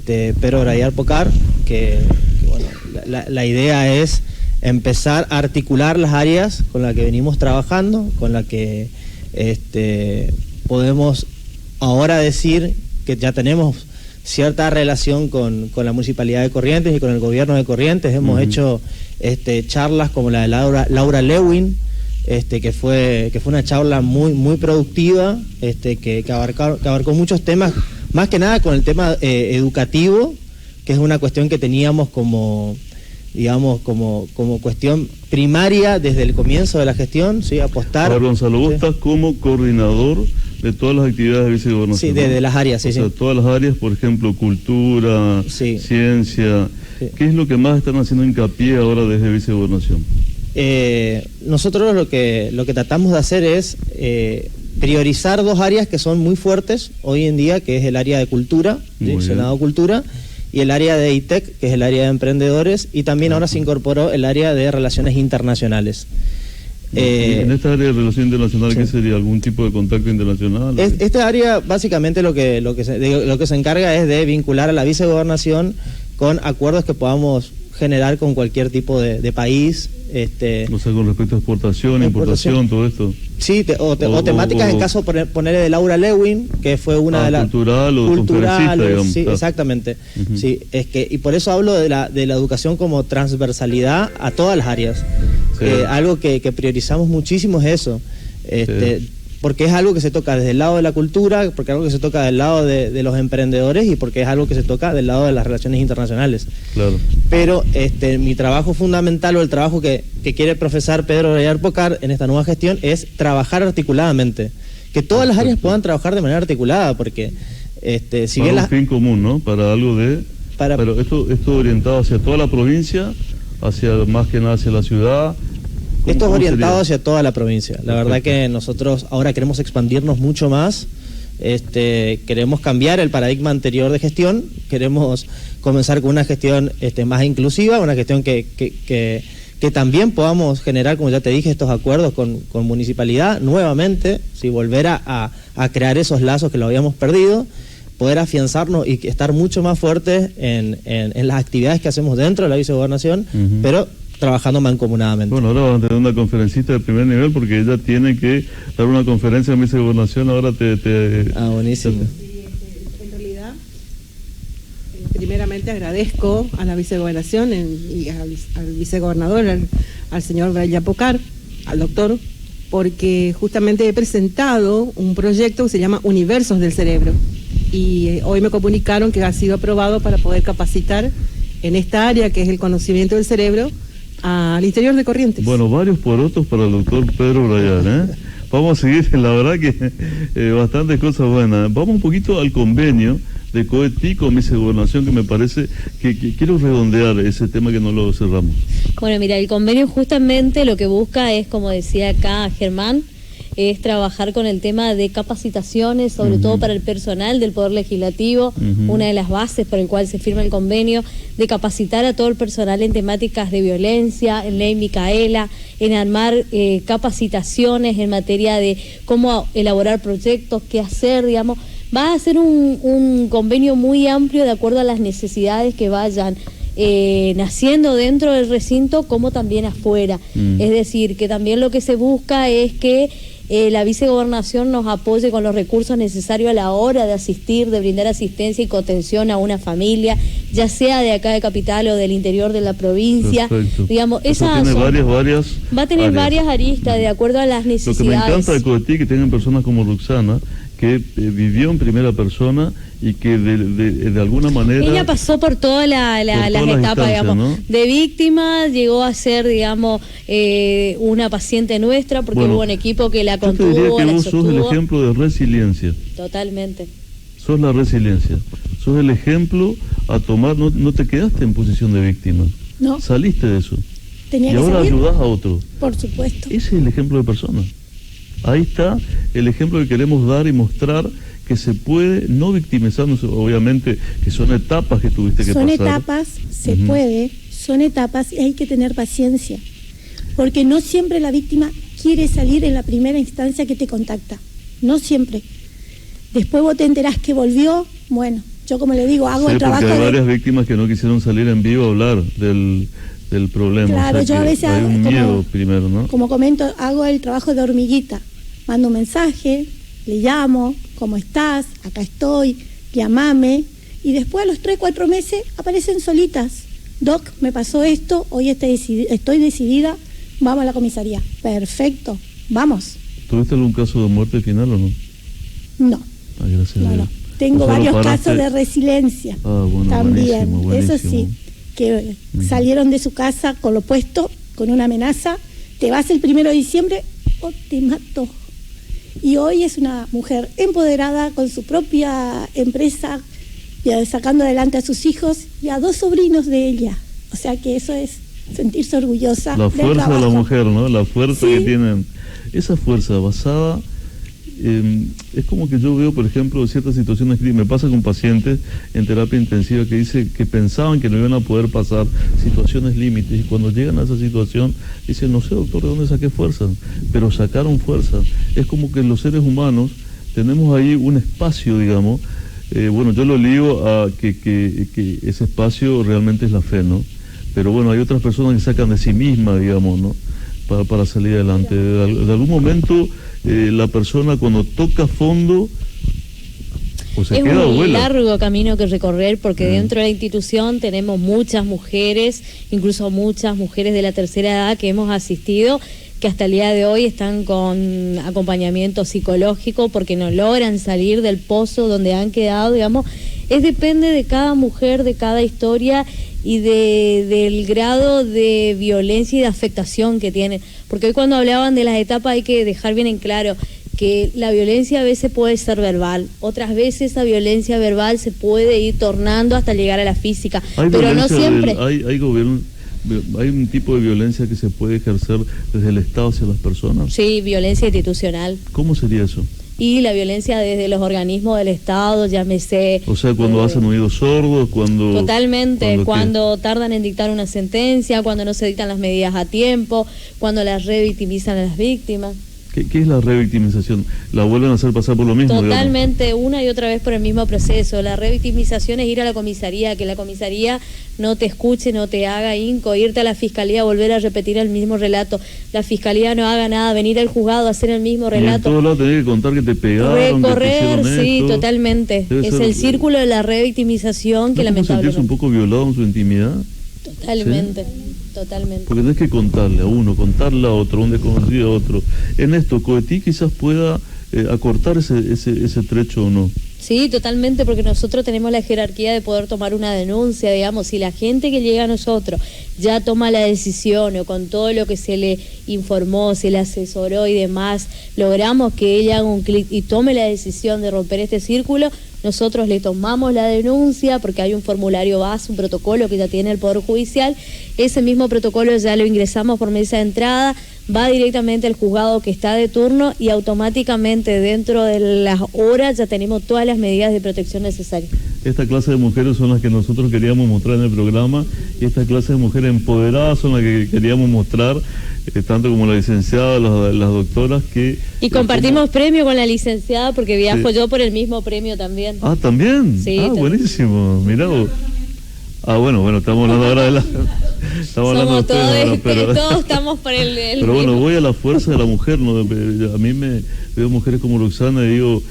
Pedro Brayar Pocar, que bueno, la idea es empezar a articular las áreas con las que venimos trabajando, con las que podemos ahora decir que ya tenemos cierta relación con la Municipalidad de Corrientes y con el gobierno de Corrientes. Hemos hecho charlas como la de Laura Lewin, que fue una charla muy productiva, que abarcó muchos temas, más que nada con el tema educativo, que es una cuestión que teníamos como cuestión primaria desde el comienzo de la gestión, ¿sí? Apostar. Ahora, Gonzalo, vos estás como coordinador de todas las actividades de vicegobernación. Sí, de las áreas, sí. O sea, todas las áreas, por ejemplo, cultura, ciencia. Sí. ¿Qué es lo que más están haciendo hincapié ahora desde vicegobernación? Nosotros lo que tratamos de hacer es priorizar dos áreas que son muy fuertes hoy en día, que es el área de cultura, Senado Cultura, y el área de ITEC, que es el área de emprendedores, y también ahora se incorporó el área de relaciones internacionales. ¿En esta área de relaciones internacionales qué sería? ¿Algún tipo de contacto internacional? Esta área básicamente lo que se encarga es de vincular a la vicegobernación con acuerdos que podamos generar con cualquier tipo de país. O sea, con respecto a exportación, importación, todo esto. Sí, o temáticas, en caso ponerle de Laura Lewin, que fue una de las... Cultural o conferencista, digamos. Sí, exactamente. Sí, y por eso hablo de la educación como transversalidad a todas las áreas. Sí. Algo que priorizamos muchísimo es eso. Porque es algo que se toca desde el lado de la cultura, porque es algo que se toca del lado de los emprendedores y porque es algo que se toca del lado de las relaciones internacionales. Claro. Pero mi trabajo fundamental, o el trabajo que quiere profesar Pedro Brayar Pocar en esta nueva gestión, es trabajar articuladamente. Que todas las áreas puedan trabajar de manera articulada, porque si para bien un fin común, ¿no? Para algo de... Pero esto orientado hacia toda la provincia, más que nada hacia la ciudad... Esto es orientado hacia toda la provincia. La verdad que nosotros ahora queremos expandirnos mucho más. queremos cambiar el paradigma anterior de gestión, queremos comenzar con una gestión más inclusiva, una gestión que también podamos generar, como ya te dije, estos acuerdos con municipalidad nuevamente, si volver a crear esos lazos que lo habíamos perdido, poder afianzarnos y estar mucho más fuertes en las actividades que hacemos dentro de la vicegobernación, pero trabajando mancomunadamente. Bueno, ahora vamos a tener una conferencista de primer nivel porque ella tiene que dar una conferencia en vicegobernación, ahora buenísimo. En realidad, primeramente agradezco a la vicegobernación y al vicegobernador, al señor Brian Pocar, al doctor, porque justamente he presentado un proyecto que se llama Universos del Cerebro y hoy me comunicaron que ha sido aprobado para poder capacitar en esta área que es el conocimiento del cerebro al interior de Corrientes. Bueno, varios porotos para el doctor Pedro Bryan, ¿eh? Vamos a seguir, la verdad que bastantes cosas buenas. Vamos un poquito al convenio de Coetí con vicegobernación, que me parece que quiero redondear ese tema que no lo cerramos. Bueno, mira, el convenio justamente lo que busca es, como decía acá Germán, es trabajar con el tema de capacitaciones, sobre todo para el personal del Poder Legislativo, una de las bases por el cual se firma el convenio, de capacitar a todo el personal en temáticas de violencia, en ley Micaela, en armar capacitaciones en materia de cómo elaborar proyectos, qué hacer, digamos. Va a ser un convenio muy amplio de acuerdo a las necesidades que vayan naciendo dentro del recinto como también afuera. Es decir, que también lo que se busca es que la vicegobernación nos apoye con los recursos necesarios a la hora de asistir, de brindar asistencia y contención a una familia, ya sea de acá de Capital o del interior de la provincia. Perfecto. Digamos, esa tiene varias va a tener varias aristas de acuerdo a las necesidades. Lo que me encanta de Coetí, que tengan personas como Roxana, que vivió en primera persona y que de alguna manera... Ella pasó por todas las etapas, digamos, ¿no? De víctima, llegó a ser, digamos, una paciente nuestra, porque hubo un equipo que la contuvo, yo te diría que vos sostuvo. Sos el ejemplo de resiliencia. Totalmente. Sos la resiliencia. Sos el ejemplo a tomar, no te quedaste en posición de víctima. No. Saliste de eso. Tenía y que ahora salir. ayudás a otro. Por supuesto. Ese es el ejemplo de persona. Ahí está el ejemplo que queremos dar y mostrar, que se puede, no victimizarnos, obviamente, que son etapas que tuviste que pasar. Son etapas, se puede, son etapas y hay que tener paciencia, porque no siempre la víctima quiere salir en la primera instancia que te contacta, no siempre. Después vos te enterás que volvió, bueno, yo como le digo, hago el trabajo. Porque hay varias víctimas que no quisieron salir en vivo a hablar del problema. Claro, o sea, yo a veces hay un miedo primero, ¿no? Como comento, hago el trabajo de hormiguita, mando un mensaje, le llamo, ¿cómo estás? Acá estoy, llámame, y después a los 3-4 meses aparecen solitas. Doc, me pasó esto, hoy estoy decidida, vamos a la comisaría. Perfecto, vamos. ¿Tuviste algún caso de muerte final o no? No. Gracias a Dios. Tengo varios casos de resiliencia también, buenísimo. Eso sí, que salieron de su casa con lo puesto, con una amenaza, te vas el 1 de diciembre o te mato. Y hoy es una mujer empoderada con su propia empresa, sacando adelante a sus hijos y a 2 sobrinos de ella. O sea que eso es sentirse orgullosa. La fuerza de la mujer, ¿no? La fuerza que tienen. Esa fuerza basada, es como que yo veo, por ejemplo, ciertas situaciones que me pasa con pacientes en terapia intensiva que dicen que pensaban que no iban a poder pasar situaciones límites y cuando llegan a esa situación dicen, no sé, doctor, ¿de dónde saqué fuerza? Pero sacaron fuerza. Es como que los seres humanos tenemos ahí un espacio, digamos, bueno, yo lo ligo a que ese espacio realmente es la fe, ¿no? Pero bueno, hay otras personas que sacan de sí mismas, digamos, ¿no? Para salir adelante. De algún momento la persona cuando toca fondo o se queda o vuela. Es un largo camino que recorrer porque dentro de la institución tenemos muchas mujeres, incluso muchas mujeres de la tercera edad que hemos asistido, que hasta el día de hoy están con acompañamiento psicológico porque no logran salir del pozo donde han quedado, digamos. Depende de cada mujer, de cada historia y del grado de violencia y de afectación que tienen. Porque hoy cuando hablaban de las etapas hay que dejar bien en claro que la violencia a veces puede ser verbal, otras veces esa violencia verbal se puede ir tornando hasta llegar a la física, pero no siempre. Hay un tipo de violencia que se puede ejercer desde el Estado hacia las personas. Sí, violencia institucional. ¿Cómo sería eso? y la violencia desde los organismos del Estado, llámese... O sea, cuando hacen oídos sordos, cuando... Totalmente, cuando tardan en dictar una sentencia, cuando no se dictan las medidas a tiempo, cuando las revictimizan a las víctimas. ¿Qué es la revictimización? ¿La vuelven a hacer pasar por lo mismo? Totalmente, digamos? Una y otra vez por el mismo proceso. La revictimización es ir a la comisaría, que la comisaría no te escuche, no te haga inco, irte a la fiscalía, volver a repetir el mismo relato. La fiscalía no haga nada, venir al juzgado a hacer el mismo relato. Y en todos lados tenés que contar que te pegaron, recorrer, que te sí, esto. totalmente. Es el círculo de la revictimización que lamentablemente... ¿Sentirse un poco violado en su intimidad? Totalmente. ¿Sí? Totalmente. Porque tenés que contarle a uno, contarle a otro, un desconocido a otro. En esto, Coetí quizás pueda acortar ese trecho o no. Sí, totalmente, porque nosotros tenemos la jerarquía de poder tomar una denuncia, digamos, si la gente que llega a nosotros ya toma la decisión o con todo lo que se le informó, se le asesoró y demás, logramos que ella haga un clic y tome la decisión de romper este círculo, nosotros le tomamos la denuncia porque hay un formulario base, un protocolo que ya tiene el Poder Judicial, ese mismo protocolo ya lo ingresamos por mesa de entrada, va directamente al juzgado que está de turno y automáticamente dentro de las horas ya tenemos todas las medidas de protección necesarias. Esta clase de mujeres son las que nosotros queríamos mostrar en el programa y esta clase de mujeres empoderadas son las que queríamos mostrar, tanto como la licenciada, las doctoras que... Y compartimos premio con la licenciada porque viajo yo por el mismo premio también. Ah, ¿también? Sí. Ah, buenísimo, mirá vos. Ah, bueno, estamos hablando ahora de la... Estamos hablando de ustedes ahora, pero... Todos estamos por el pero bueno, mismo. voy a la fuerza de la mujer, ¿no? A mí me veo mujeres como Roxana y digo,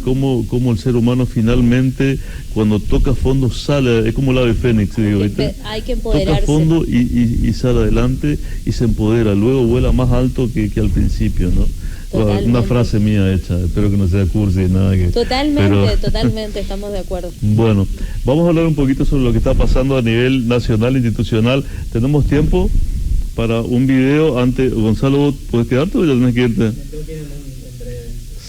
cómo el ser humano finalmente, cuando toca fondo, sale, es como el ave fénix, digo, ¿viste? Hay que empoderarse. Toca fondo y sale adelante y se empodera, luego vuela más alto que al principio, ¿no? Totalmente. Una frase mía hecha, espero que no sea cursi, nada que... Totalmente, estamos de acuerdo. Bueno, vamos a hablar un poquito sobre lo que está pasando a nivel nacional, institucional. ¿Tenemos tiempo para un video? Antes, Gonzalo, ¿puedes quedarte o ya tenés que irte?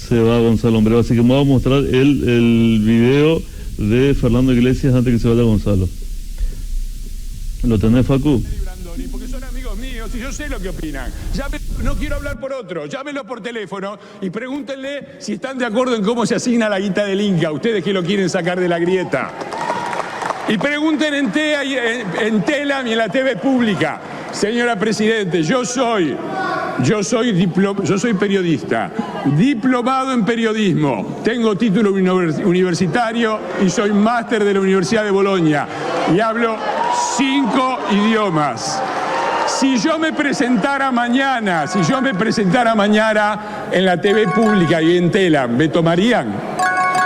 Se va Gonzalo en breve, así que me voy a mostrar el video de Fernando Iglesias antes que se vaya Gonzalo. ¿Lo tenés, Facu? Porque son amigos míos y yo sé lo que opinan. No quiero hablar por otro, llámenlo por teléfono y pregúntenle si están de acuerdo en cómo se asigna la guita del Inca, ustedes que lo quieren sacar de la grieta. Y pregunten en Telam y en la TV pública. Señora Presidente, yo soy periodista, diplomado en periodismo, tengo título universitario y soy máster de la Universidad de Bolonia y hablo 5 idiomas. Si yo me presentara mañana en la TV pública y en Telam, ¿me tomarían?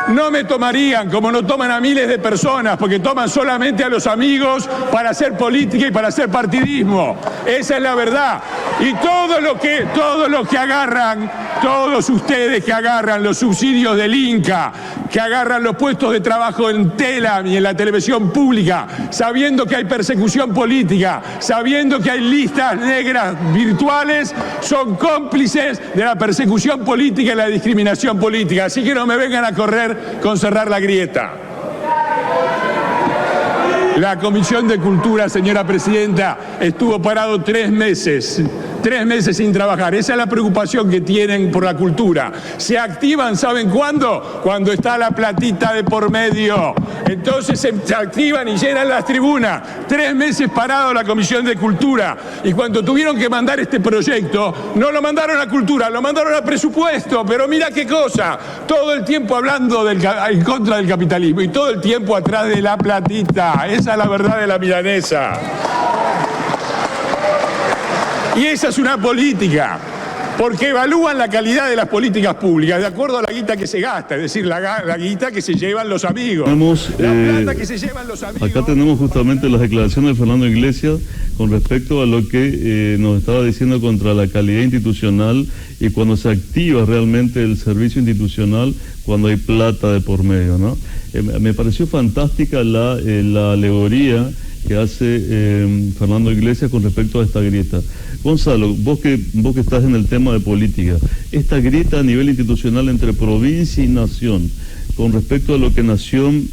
No me tomarían, como no toman a miles de personas, porque toman solamente a los amigos para hacer política y para hacer partidismo. Esa es la verdad. Y todos ustedes que agarran los subsidios del Inca, que agarran los puestos de trabajo en Telam y en la televisión pública, sabiendo que hay persecución política, sabiendo que hay listas negras virtuales, son cómplices de la persecución política y la discriminación política. Así que no me vengan a correr con cerrar la grieta. La Comisión de Cultura, señora Presidenta, estuvo parado 3 meses sin trabajar. Esa es la preocupación que tienen por la cultura. Se activan, ¿saben cuándo? Cuando está la platita de por medio. Entonces se activan y llenan las tribunas. 3 meses parado la Comisión de Cultura. Y cuando tuvieron que mandar este proyecto, no lo mandaron a Cultura, lo mandaron a presupuesto. Pero mira qué cosa, todo el tiempo hablando en contra del capitalismo y todo el tiempo atrás de la platita. Esa es la verdad de la milanesa. Y esa es una política, porque evalúan la calidad de las políticas públicas de acuerdo a la guita que se gasta, es decir, la guita que se llevan los amigos. La plata que se llevan los amigos. Acá tenemos justamente las declaraciones de Fernando Iglesias con respecto a lo que nos estaba diciendo contra la calidad institucional y cuando se activa realmente el servicio institucional, cuando hay plata de por medio, ¿no? Me pareció fantástica la alegoría que hace Fernando Iglesias con respecto a esta grieta. Gonzalo, vos que estás en el tema de política, esta grieta a nivel institucional entre provincia y nación, con respecto a lo que nación,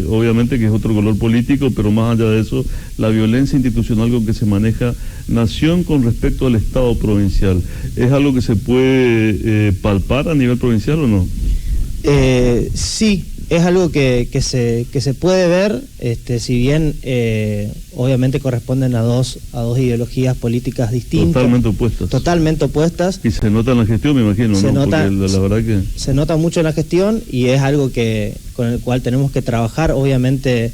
obviamente que es otro color político, pero más allá de eso, la violencia institucional con que se maneja nación con respecto al Estado provincial, ¿es algo que se puede palpar a nivel provincial o no? Sí, es algo que se puede ver, si bien obviamente corresponden a dos ideologías políticas distintas. Totalmente opuestas. Y se nota en la gestión, me imagino, ¿no? Porque la verdad que se nota mucho en la gestión y es algo con el cual tenemos que trabajar, obviamente.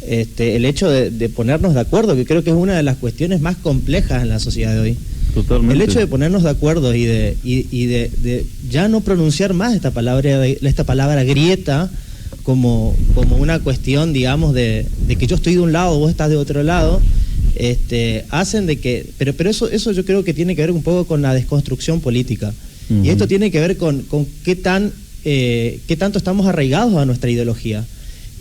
El hecho de ponernos de acuerdo, que creo que es una de las cuestiones más complejas en la sociedad de hoy. Totalmente. El hecho de ponernos de acuerdo y de ya no pronunciar más esta palabra grieta como una cuestión, digamos, de que yo estoy de un lado, vos estás de otro lado, hacen de que... Pero eso yo creo que tiene que ver un poco con la desconstrucción política. Y esto tiene que ver con qué tanto estamos arraigados a nuestra ideología.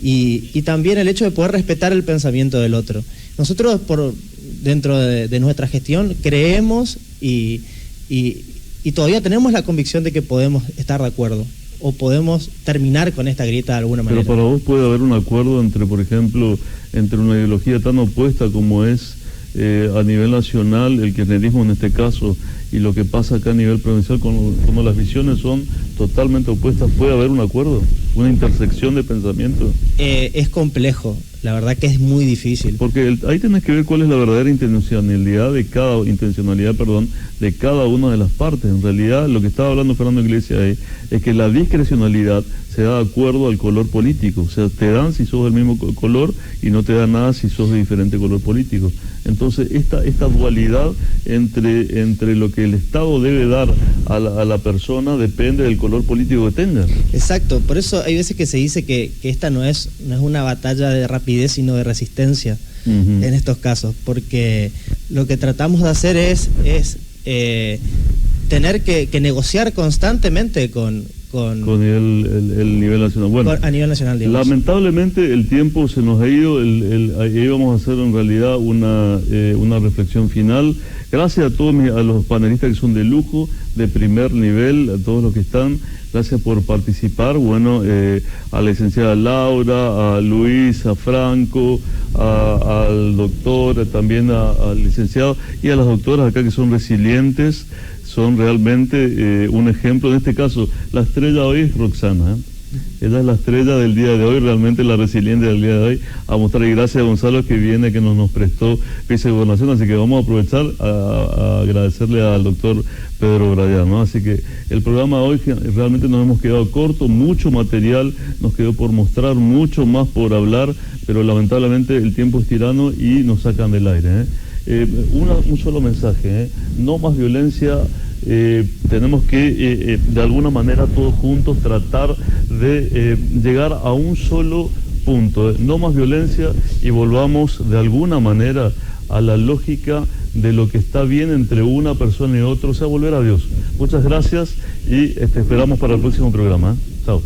Y también el hecho de poder respetar el pensamiento del otro. Nosotros, dentro de nuestra gestión, creemos y todavía tenemos la convicción de que podemos estar de acuerdo o podemos terminar con esta grieta de alguna manera. Pero para vos puede haber un acuerdo entre, por ejemplo, entre una ideología tan opuesta como es a nivel nacional, el kirchnerismo en este caso, y lo que pasa acá a nivel provincial, como las visiones son totalmente opuestas, ¿puede haber un acuerdo? ¿Una intersección de pensamiento? Es complejo, la verdad que es muy difícil. Porque ahí tenés que ver cuál es la verdadera intencionalidad de cada una de las partes. En realidad, lo que estaba hablando Fernando Iglesias es que la discrecionalidad se da de acuerdo al color político. O sea, te dan si sos del mismo color y no te dan nada si sos de diferente color político. Entonces, esta dualidad entre lo que el Estado debe dar a la persona depende del color político que tenga. Exacto, por eso hay veces que se dice que esta no es una batalla de rapidez, sino de resistencia en estos casos, porque lo que tratamos de hacer es tener que negociar constantemente con el nivel nacional. Bueno, a nivel nacional, digamos. Lamentablemente el tiempo se nos ha ido, ahí vamos a hacer en realidad una reflexión final. Gracias a todos a los panelistas que son de lujo, de primer nivel, a todos los que están, gracias por participar. Bueno, a la licenciada Laura, a Luis, a Franco, al doctor, también al licenciado y a las doctoras acá que son resilientes. Son realmente un ejemplo. En este caso, la estrella hoy es Roxana. Ella es la estrella del día de hoy, realmente la resiliente del día de hoy. A mostrar, y gracias a Gonzalo que viene, que nos prestó vicegobernación. Así que vamos a aprovechar a agradecerle al doctor Pedro Brayán, ¿no? Así que el programa de hoy realmente nos hemos quedado corto, mucho material nos quedó por mostrar, mucho más por hablar, pero lamentablemente el tiempo es tirano y nos sacan del aire, un solo mensaje, no más violencia. Tenemos que de alguna manera todos juntos tratar de llegar a un solo punto, no más violencia, y volvamos de alguna manera a la lógica de lo que está bien entre una persona y otra, o sea, volver a Dios. Muchas gracias y esperamos para el próximo programa. Chao.